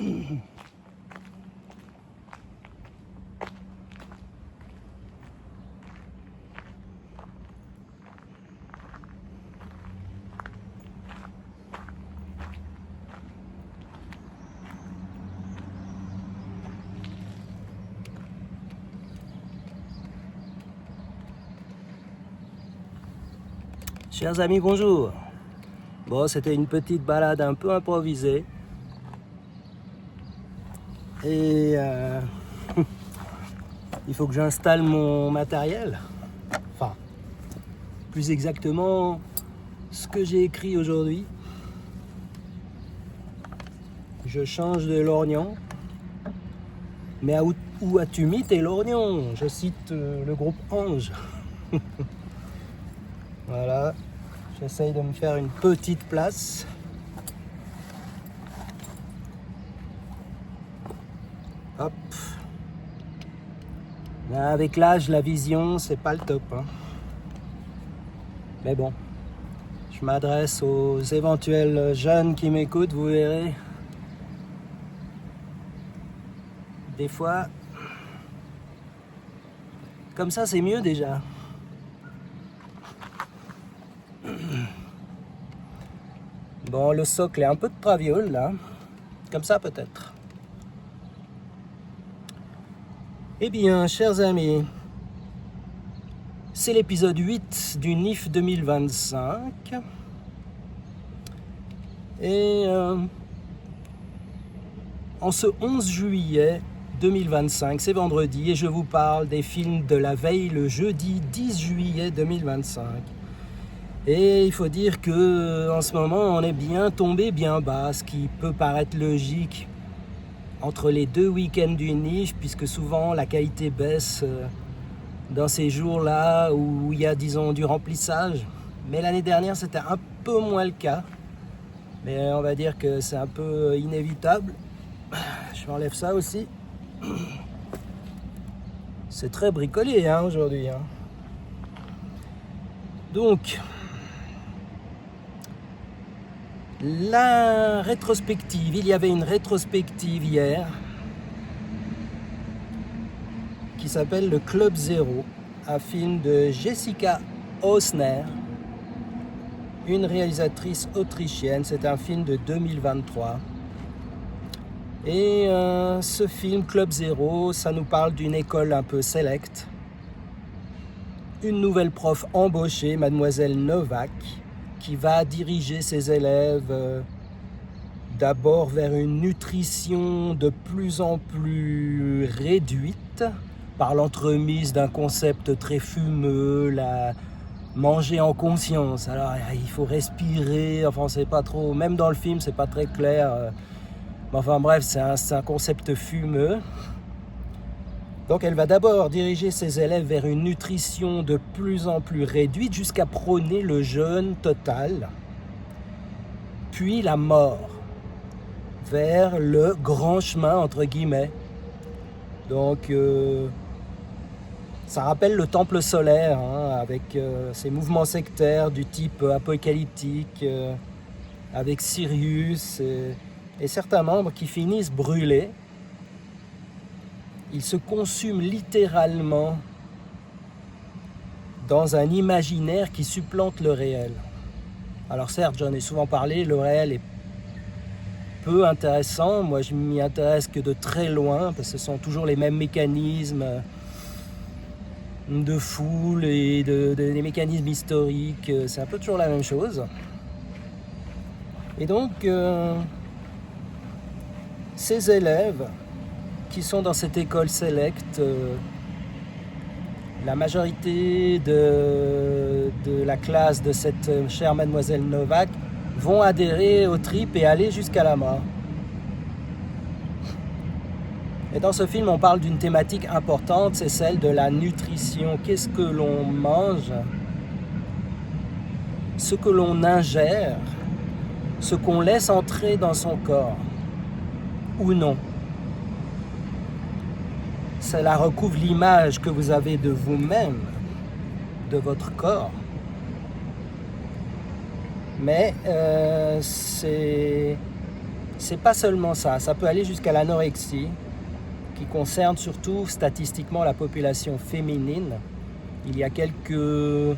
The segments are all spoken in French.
Chers amis, bonjour. Bon, c'était une petite balade un peu improvisée. Et il faut que j'installe mon matériel. Enfin, plus exactement, ce que j'ai écrit aujourd'hui. Je change de lorgnon. Mais où as-tu mis tes lorgnons? Je cite le groupe Ange. Voilà, j'essaye de me faire une petite place. Hop. Là, avec l'âge, la vision, c'est pas le top, hein. Mais bon, je m'adresse aux éventuels jeunes qui m'écoutent, vous verrez. Des fois, comme ça, c'est mieux déjà. Bon, le socle est un peu de traviole là, comme ça peut-être. Eh bien, chers amis, c'est l'épisode 8 du NIF 2025. Et en ce 11 juillet 2025, c'est vendredi, et je vous parle des films de la veille, le jeudi 10 juillet 2025. Et il faut dire que en ce moment, on est bien tombé bien bas, ce qui peut paraître logique entre les deux week-ends du NIF, puisque souvent la qualité baisse dans ces jours-là où il y a, disons, du remplissage. Mais l'année dernière, c'était un peu moins le cas. Mais on va dire que c'est un peu inévitable. Je m'enlève ça aussi. C'est très bricolé hein, aujourd'hui. Hein. Donc, la rétrospective, il y avait une rétrospective hier qui s'appelle Le Club Zéro, un film de Jessica Hausner, une réalisatrice autrichienne. C'est un film de 2023. Et ce film, Club Zéro, ça nous parle d'une école un peu sélecte. Une nouvelle prof embauchée, mademoiselle Novak, qui va diriger ses élèves d'abord vers une nutrition de plus en plus réduite, par l'entremise d'un concept très fumeux, la manger en conscience. Alors il faut respirer, enfin c'est pas trop, même dans le film c'est pas très clair. Mais enfin bref, c'est un concept fumeux. Donc elle va d'abord diriger ses élèves vers une nutrition de plus en plus réduite jusqu'à prôner le jeûne total, puis la mort, vers le grand chemin entre guillemets. Donc ça rappelle le temple solaire hein, avec ces mouvements sectaires du type apocalyptique, avec Sirius et certains membres qui finissent brûlés. Ils se consument littéralement dans un imaginaire qui supplante le réel. Alors certes, j'en ai souvent parlé, le réel est peu intéressant. Moi, je m'y intéresse que de très loin, parce que ce sont toujours les mêmes mécanismes de foule et des mécanismes historiques. C'est un peu toujours la même chose. Et donc, ces élèves qui sont dans cette école sélecte, la majorité de la classe de cette chère mademoiselle Novak vont adhérer au trip et aller jusqu'à la mort. Et dans ce film, on parle d'une thématique importante, c'est celle de la nutrition. Qu'est-ce que l'on mange? Ce que l'on ingère, ce qu'on laisse entrer dans son corps, ou non. Cela recouvre l'image que vous avez de vous-même, de votre corps. Mais c'est c'est pas seulement ça, ça peut aller jusqu'à l'anorexie, qui concerne surtout statistiquement la population féminine. Il y a quelques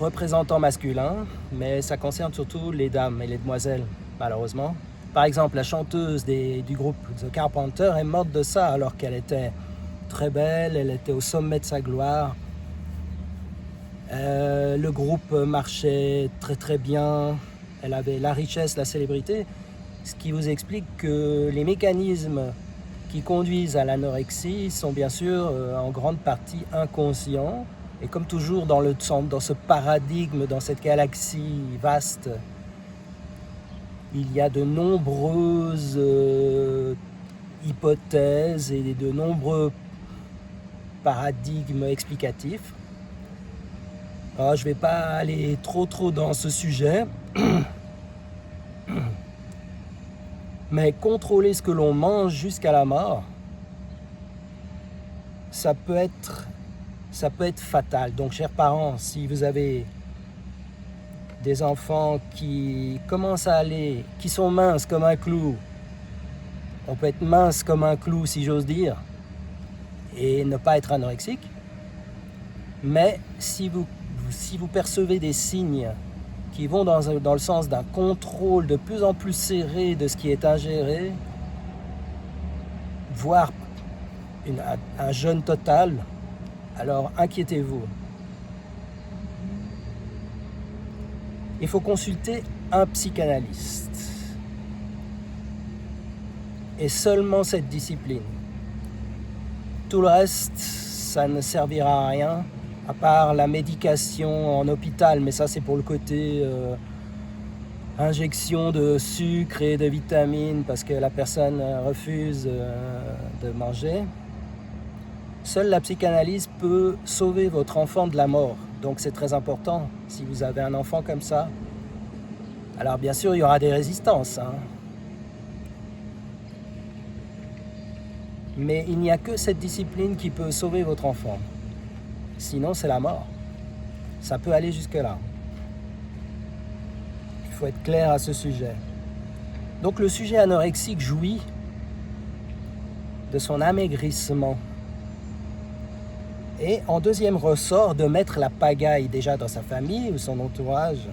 représentants masculins, mais ça concerne surtout les dames et les demoiselles, malheureusement. Par exemple, la chanteuse du groupe The Carpenters est morte de ça alors qu'elle était très belle, elle était au sommet de sa gloire. Le groupe marchait très très bien, elle avait la richesse, la célébrité, ce qui vous explique que les mécanismes qui conduisent à l'anorexie sont bien sûr en grande partie inconscients. Et comme toujours dans ce paradigme, dans cette galaxie vaste, il y a de nombreuses hypothèses et de nombreux paradigmes explicatifs. Alors, je ne vais pas aller trop dans ce sujet, mais contrôler ce que l'on mange jusqu'à la mort, ça peut être fatal. Donc, chers parents, si vous avez des enfants qui commencent à aller, qui sont minces comme un clou, on peut être mince comme un clou si j'ose dire, et ne pas être anorexique, mais si vous percevez des signes qui vont dans le sens d'un contrôle de plus en plus serré de ce qui est ingéré, voire un jeûne total, alors inquiétez-vous. Il faut consulter un psychanalyste. Et seulement cette discipline. Tout le reste, ça ne servira à rien, à part la médication en hôpital, mais ça c'est pour le côté injection de sucre et de vitamines parce que la personne refuse de manger. Seule la psychanalyse peut sauver votre enfant de la mort. Donc c'est très important si vous avez un enfant comme ça. Alors bien sûr, il y aura des résistances. Mais il n'y a que cette discipline qui peut sauver votre enfant. Sinon, c'est la mort. Ça peut aller jusque-là. Il faut être clair à ce sujet. Donc le sujet anorexique jouit de son amaigrissement. Et en deuxième ressort, de mettre la pagaille déjà dans sa famille ou son entourage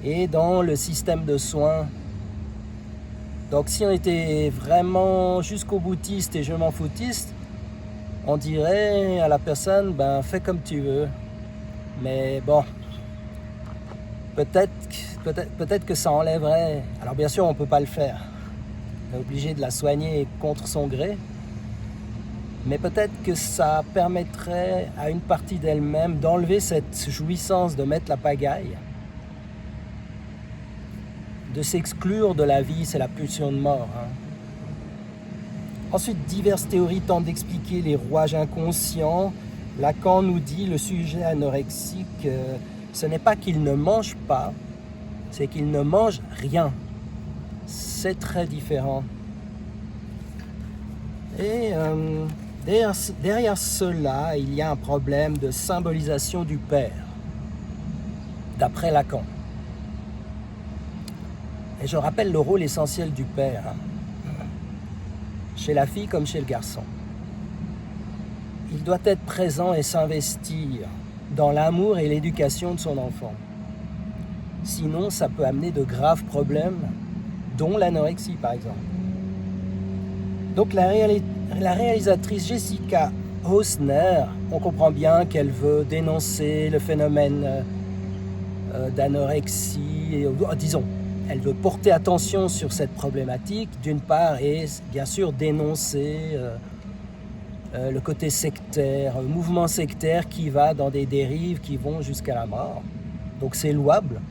et dans le système de soins. Donc si on était vraiment jusqu'au boutiste et je m'en foutiste, on dirait à la personne, fais comme tu veux. Mais bon, peut-être que ça enlèverait. Alors bien sûr, on ne peut pas le faire. On est obligé de la soigner contre son gré. Mais peut-être que ça permettrait à une partie d'elle-même d'enlever cette jouissance de mettre la pagaille, de s'exclure de la vie, c'est la pulsion de mort. Ensuite, diverses théories tentent d'expliquer les rouages inconscients. Lacan nous dit le sujet anorexique, ce n'est pas qu'il ne mange pas, c'est qu'il ne mange rien. C'est très différent. Et derrière cela, il y a un problème de symbolisation du père, d'après Lacan. Et je rappelle le rôle essentiel du père, chez la fille comme chez le garçon. Il doit être présent et s'investir dans l'amour et l'éducation de son enfant. Sinon, ça peut amener de graves problèmes, dont l'anorexie par exemple. Donc la réalisatrice Jessica Hausner, on comprend bien qu'elle veut dénoncer le phénomène d'anorexie, disons, elle veut porter attention sur cette problématique d'une part et bien sûr dénoncer le côté sectaire, mouvement sectaire qui va dans des dérives qui vont jusqu'à la mort. Donc c'est louable.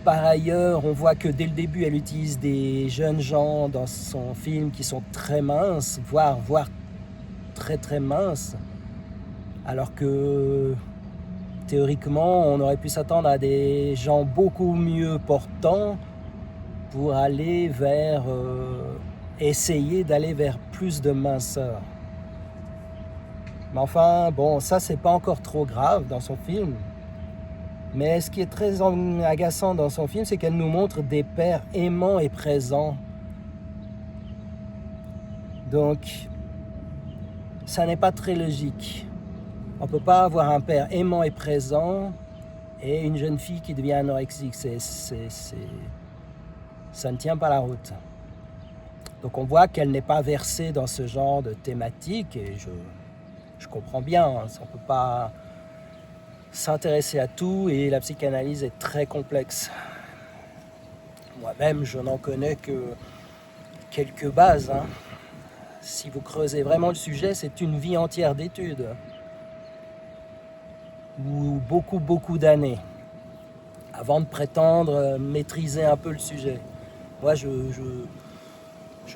Par ailleurs, on voit que dès le début, elle utilise des jeunes gens dans son film qui sont très minces, voire très très minces, alors que théoriquement, on aurait pu s'attendre à des gens beaucoup mieux portants pour aller essayer d'aller vers plus de minceur. Mais enfin, bon, ça c'est pas encore trop grave dans son film. Mais ce qui est très agaçant dans son film, c'est qu'elle nous montre des pères aimants et présents. Donc, ça n'est pas très logique. On ne peut pas avoir un père aimant et présent et une jeune fille qui devient anorexique. Ça ne tient pas la route. Donc on voit qu'elle n'est pas versée dans ce genre de thématique et je comprends bien, hein, on ne peut pas s'intéresser à tout et la psychanalyse est très complexe. Moi-même, je n'en connais que quelques bases. Hein. Si vous creusez vraiment le sujet, c'est une vie entière d'études. Ou beaucoup d'années avant de prétendre maîtriser un peu le sujet. Moi, je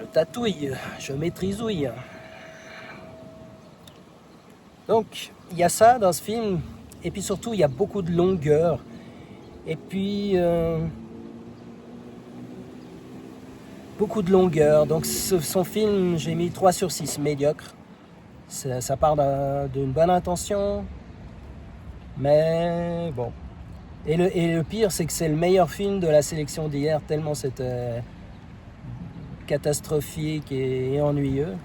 tatouille, je maîtrisouille. Donc, il y a ça dans ce film, et puis surtout, il y a beaucoup de longueur. Et puis, beaucoup de longueur. Donc, son film, j'ai mis 3 sur 6, médiocre. Ça part d'une bonne intention, mais bon. Et le pire, c'est que c'est le meilleur film de la sélection d'hier, tellement c'était catastrophique et ennuyeux.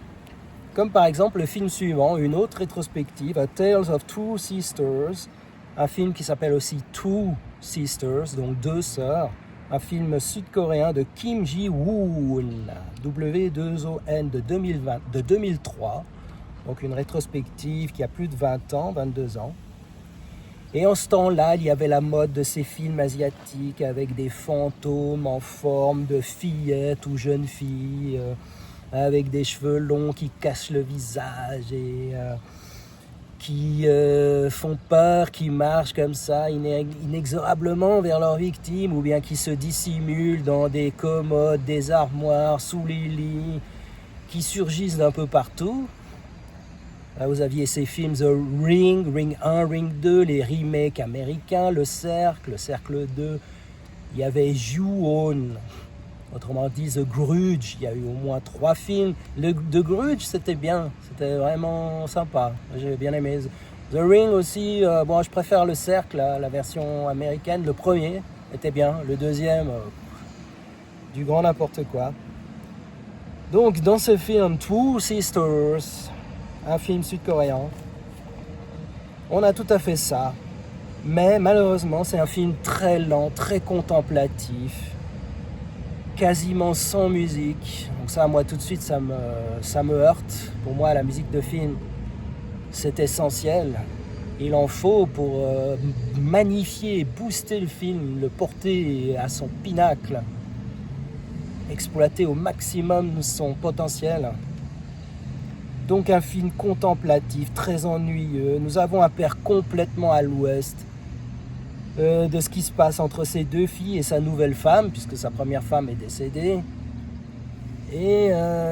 Comme par exemple le film suivant, une autre rétrospective, A Tales of Two Sisters, un film qui s'appelle aussi Two Sisters, donc deux sœurs, un film sud-coréen de Kim Ji-woon, W2ON de 2003, donc une rétrospective qui a plus de 20 ans, 22 ans. Et en ce temps-là, il y avait la mode de ces films asiatiques avec des fantômes en forme de fillettes ou jeunes filles, avec des cheveux longs qui cachent le visage et qui font peur, qui marchent comme ça inexorablement vers leurs victimes ou bien qui se dissimulent dans des commodes, des armoires, sous les lits, qui surgissent d'un peu partout. Là, vous aviez ces films The Ring, Ring 1, Ring 2, les remakes américains, Le Cercle 2. Il y avait Ju-on, autrement dit The Grudge. Il y a eu au moins 3 films. The Grudge, c'était bien, c'était vraiment sympa. J'ai bien aimé. The Ring aussi, bon, je préfère Le Cercle, la version américaine. Le premier était bien, le deuxième, du grand n'importe quoi. Donc, dans ce film, Two Sisters, un film sud-coréen, on a tout à fait ça, mais malheureusement c'est un film très lent, très contemplatif, quasiment sans musique. Donc ça, moi tout de suite, ça me heurte. Pour moi, la musique de film, c'est essentiel. Il en faut pour magnifier et booster le film, le porter à son pinacle, exploiter au maximum son potentiel. Donc un film contemplatif, très ennuyeux. Nous avons un père complètement à l'ouest de ce qui se passe entre ses 2 filles et sa nouvelle femme, puisque sa première femme est décédée. Et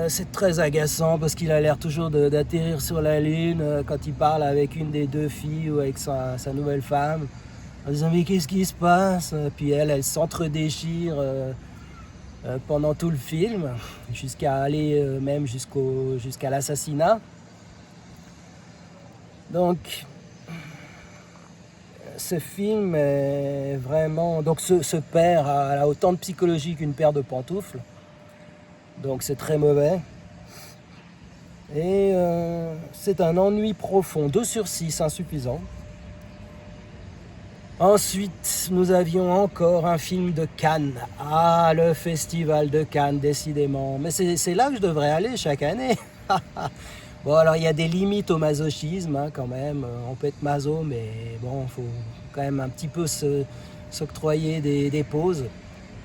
c'est très agaçant parce qu'il a l'air toujours d'atterrir sur la lune quand il parle avec une des 2 filles ou avec sa nouvelle femme, en disant mais qu'est-ce qui se passe? Puis elle s'entre-déchire pendant tout le film, jusqu'à aller même jusqu'à l'assassinat. Donc, ce film est vraiment... Donc, ce père a autant de psychologie qu'une paire de pantoufles. Donc, c'est très mauvais. Et c'est un ennui profond. 2 sur 6, insuffisant. Ensuite, nous avions encore un film de Cannes. Ah, le festival de Cannes, décidément. Mais c'est là que je devrais aller chaque année. Bon, alors il y a des limites au masochisme, hein, quand même. On peut être maso, mais bon, il faut quand même un petit peu s'octroyer des pauses.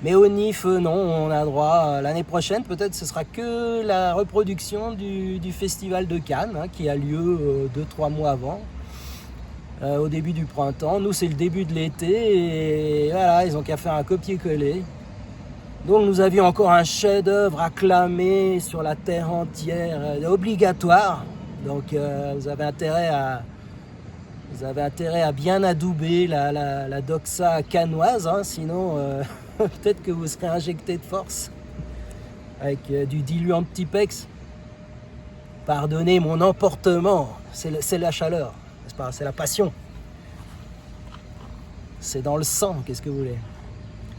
Mais au NIF, non, on a droit. L'année prochaine, peut-être, ce sera que la reproduction du festival de Cannes, hein, qui a lieu 2-3 mois avant. Au début du printemps. Nous, c'est le début de l'été et voilà, ils ont qu'à faire un copier-coller. Donc nous avions encore un chef-d'œuvre acclamé sur la terre entière, obligatoire. Donc vous avez intérêt à bien adouber la doxa cannoise, hein, sinon peut-être que vous serez injecté de force avec du diluant de Tipex. Pardonnez mon emportement, c'est la chaleur. C'est la passion. c'est dans le sang, qu'est-ce que vous voulez.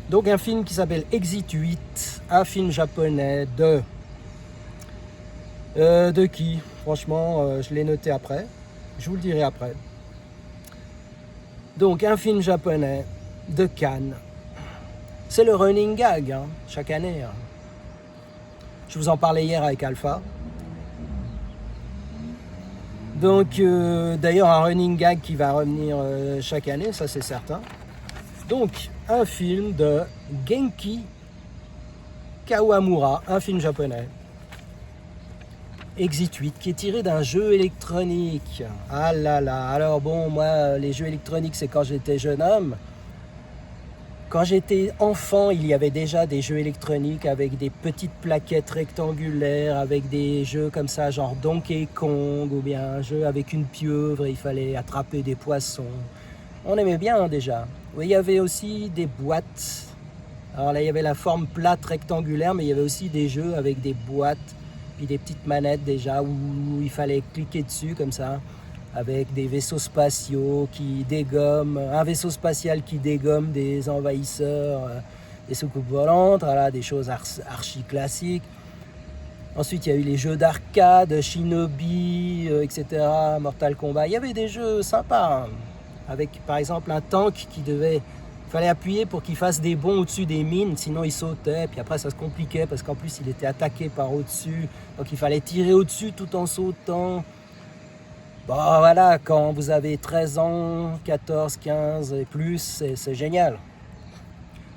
Donc un film qui s'appelle Exit 8, un film japonais de qui? Franchement, je l'ai noté après, je vous le dirai après. Donc un film japonais de Cannes. C'est le running gag, hein, chaque année. Hein. Je vous en parlais hier avec Alpha. Donc, d'ailleurs, un running gag qui va revenir chaque année, ça c'est certain. Donc, un film de Genki Kawamura, un film japonais. Exit 8, qui est tiré d'un jeu électronique. Ah là là, alors bon, moi, les jeux électroniques, c'est quand j'étais jeune homme. Quand j'étais enfant, il y avait déjà des jeux électroniques avec des petites plaquettes rectangulaires, avec des jeux comme ça, genre Donkey Kong, ou bien un jeu avec une pieuvre et il fallait attraper des poissons. On aimait bien déjà. Oui, il y avait aussi des boîtes. Alors là, il y avait la forme plate rectangulaire, mais il y avait aussi des jeux avec des boîtes, puis des petites manettes déjà, où il fallait cliquer dessus comme ça, avec des vaisseaux spatiaux qui dégomment, un vaisseau spatial qui dégomme des envahisseurs, des soucoupes volantes, voilà, des choses archi classiques. Ensuite, il y a eu les jeux d'arcade, Shinobi, etc., Mortal Kombat. Il y avait des jeux sympas, hein, avec par exemple un tank il fallait appuyer pour qu'il fasse des bonds au-dessus des mines, sinon il sautait, puis après ça se compliquait parce qu'en plus il était attaqué par au-dessus, donc il fallait tirer au-dessus tout en sautant. Bon voilà, quand vous avez 13 ans, 14, 15 et plus, c'est génial.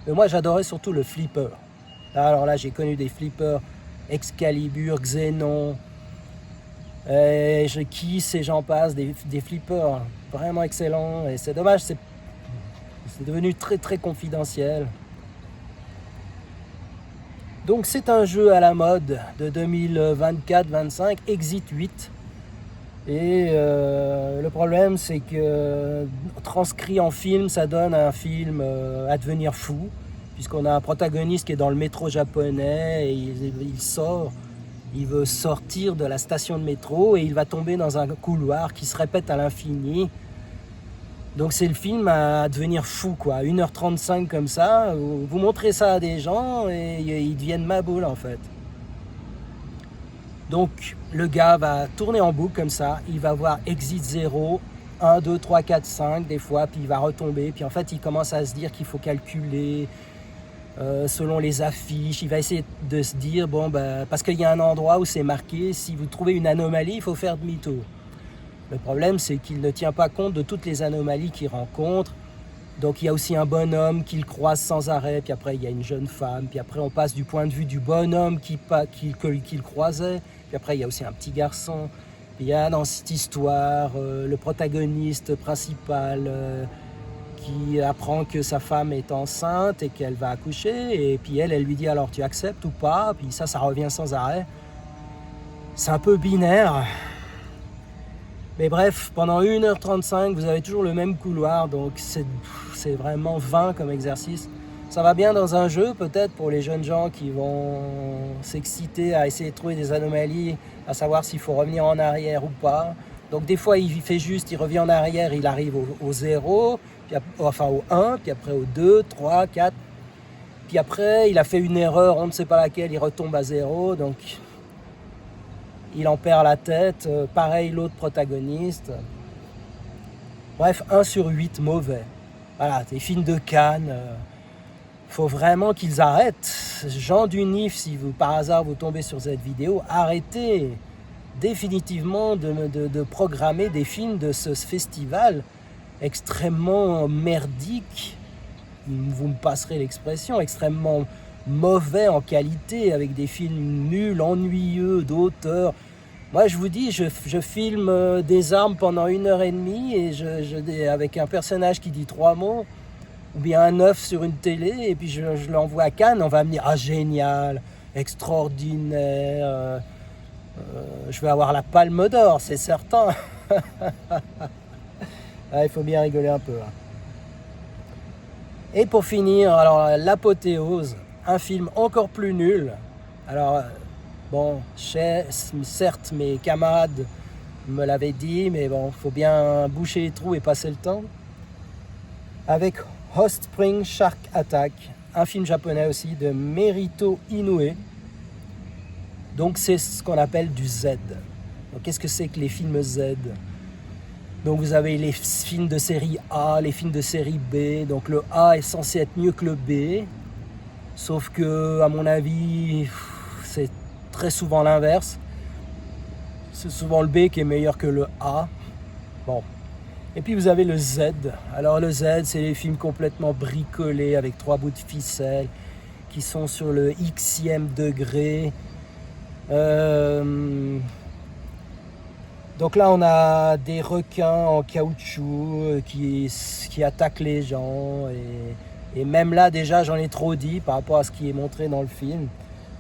Mais moi j'adorais surtout le flipper. Alors là j'ai connu des flippers Excalibur, Xenon, Kiss et j'en passe, des flippers vraiment excellents. Et c'est dommage, c'est devenu très très confidentiel. Donc c'est un jeu à la mode de 2024-25, Exit 8. Et le problème, c'est que transcrit en film, ça donne un film à devenir fou, puisqu'on a un protagoniste qui est dans le métro japonais et il veut sortir de la station de métro et il va tomber dans un couloir qui se répète à l'infini. Donc c'est le film à devenir fou, quoi. 1h35 comme ça, vous montrez ça à des gens et ils deviennent maboules en fait. Donc le gars va tourner en boucle comme ça, il va voir Exit 0, 1, 2, 3, 4, 5 des fois, puis il va retomber, puis en fait il commence à se dire qu'il faut calculer selon les affiches, il va essayer de se dire, parce qu'il y a un endroit où c'est marqué, si vous trouvez une anomalie, il faut faire demi-tour. Le problème c'est qu'il ne tient pas compte de toutes les anomalies qu'il rencontre, donc il y a aussi un bonhomme qu'il croise sans arrêt, puis après il y a une jeune femme, puis après on passe du point de vue du bonhomme qu'il croisait, puis après il y a aussi un petit garçon. Puis il y a dans cette histoire le protagoniste principal qui apprend que sa femme est enceinte et qu'elle va accoucher, et puis elle lui dit alors tu acceptes ou pas, puis ça revient sans arrêt. C'est un peu binaire. Mais bref, pendant 1h35, vous avez toujours le même couloir, donc c'est vraiment vain comme exercice. Ça va bien dans un jeu, peut-être, pour les jeunes gens qui vont s'exciter à essayer de trouver des anomalies, à savoir s'il faut revenir en arrière ou pas. Donc des fois, il revient en arrière, il arrive au 0, enfin au 1, puis après au 2, 3, 4. Puis après, il a fait une erreur, on ne sait pas laquelle, il retombe à 0, donc il en perd la tête. Pareil, l'autre protagoniste. Bref, 1 sur 8, mauvais. Voilà, des films de Cannes. Faut vraiment qu'ils arrêtent. Gens du NIF, si vous par hasard vous tombez sur cette vidéo, arrêtez définitivement de programmer des films de ce festival extrêmement merdique, vous me passerez l'expression, extrêmement mauvais en qualité, avec des films nuls, ennuyeux, d'auteur. Moi je vous dis, je filme des armes pendant 1h30 et avec un personnage qui dit 3 mots, ou bien un œuf sur une télé, et puis je l'envoie à Cannes, on va me dire ah génial, extraordinaire, je vais avoir la Palme d'Or, c'est certain. Ah, il faut bien rigoler un peu. Hein. Et pour finir, alors l'apothéose, un film encore plus nul. Alors bon, certes mes camarades me l'avaient dit, mais bon, faut bien boucher les trous et passer le temps. Avec Hot Spring Shark Attack, un film japonais aussi de Merito Inoue. Donc c'est ce qu'on appelle du Z. Donc qu'est-ce que c'est que les films Z? Donc vous avez les films de série A, les films de série B. Donc le A est censé être mieux que le B. Sauf que, à mon avis, c'est très souvent l'inverse. C'est souvent le B qui est meilleur que le A. Bon. Et puis vous avez le Z. Alors le Z, c'est les films complètement bricolés avec 3 bouts de ficelle qui sont sur le Xème degré. Donc là, on a des requins en caoutchouc qui attaquent les gens. Et même là, déjà, j'en ai trop dit par rapport à ce qui est montré dans le film.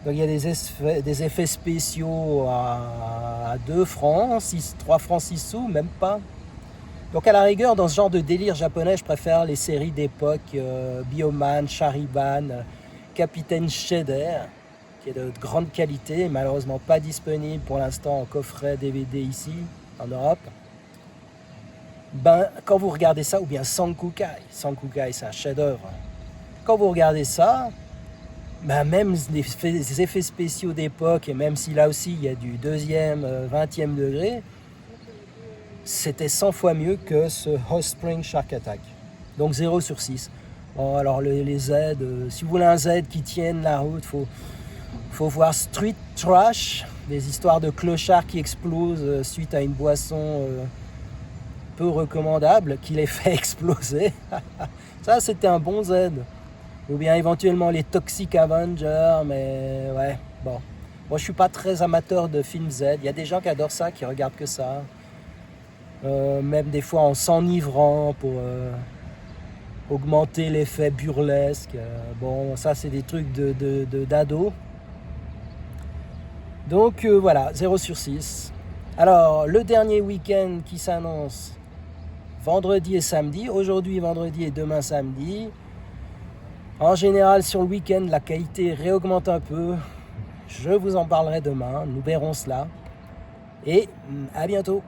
Donc il y a des effets spéciaux à 2 francs, 3 francs 6 sous, même pas. Donc à la rigueur, dans ce genre de délire japonais, je préfère les séries d'époque, Bioman, Chariban, Capitaine Shredder, qui est de grande qualité, malheureusement pas disponible pour l'instant en coffret DVD ici, en Europe. Ben, quand vous regardez ça, ou bien Sankukai, c'est un chef-d'œuvre. Quand vous regardez ça, ben même les effets spéciaux d'époque, et même si là aussi il y a du 2e, 20e degré, c'était 100 fois mieux que ce Hot Spring Shark Attack. Donc 0 sur 6. Bon, alors les Z, si vous voulez un Z qui tienne la route, faut voir Street Trash, des histoires de clochards qui explosent suite à une boisson peu recommandable qui les fait exploser. Ça, c'était un bon Z. Ou bien éventuellement les Toxic Avengers, mais ouais, bon. Moi, je suis pas très amateur de films Z. Il y a des gens qui adorent ça, qui regardent que ça. Même des fois en s'enivrant pour augmenter l'effet burlesque. Bon, ça, c'est des trucs d'ado. Donc voilà, 0 sur 6. Alors, le dernier week-end qui s'annonce, vendredi et samedi. Aujourd'hui, vendredi et demain, samedi. En général, sur le week-end, la qualité réaugmente un peu. Je vous en parlerai demain. Nous verrons cela. Et à bientôt.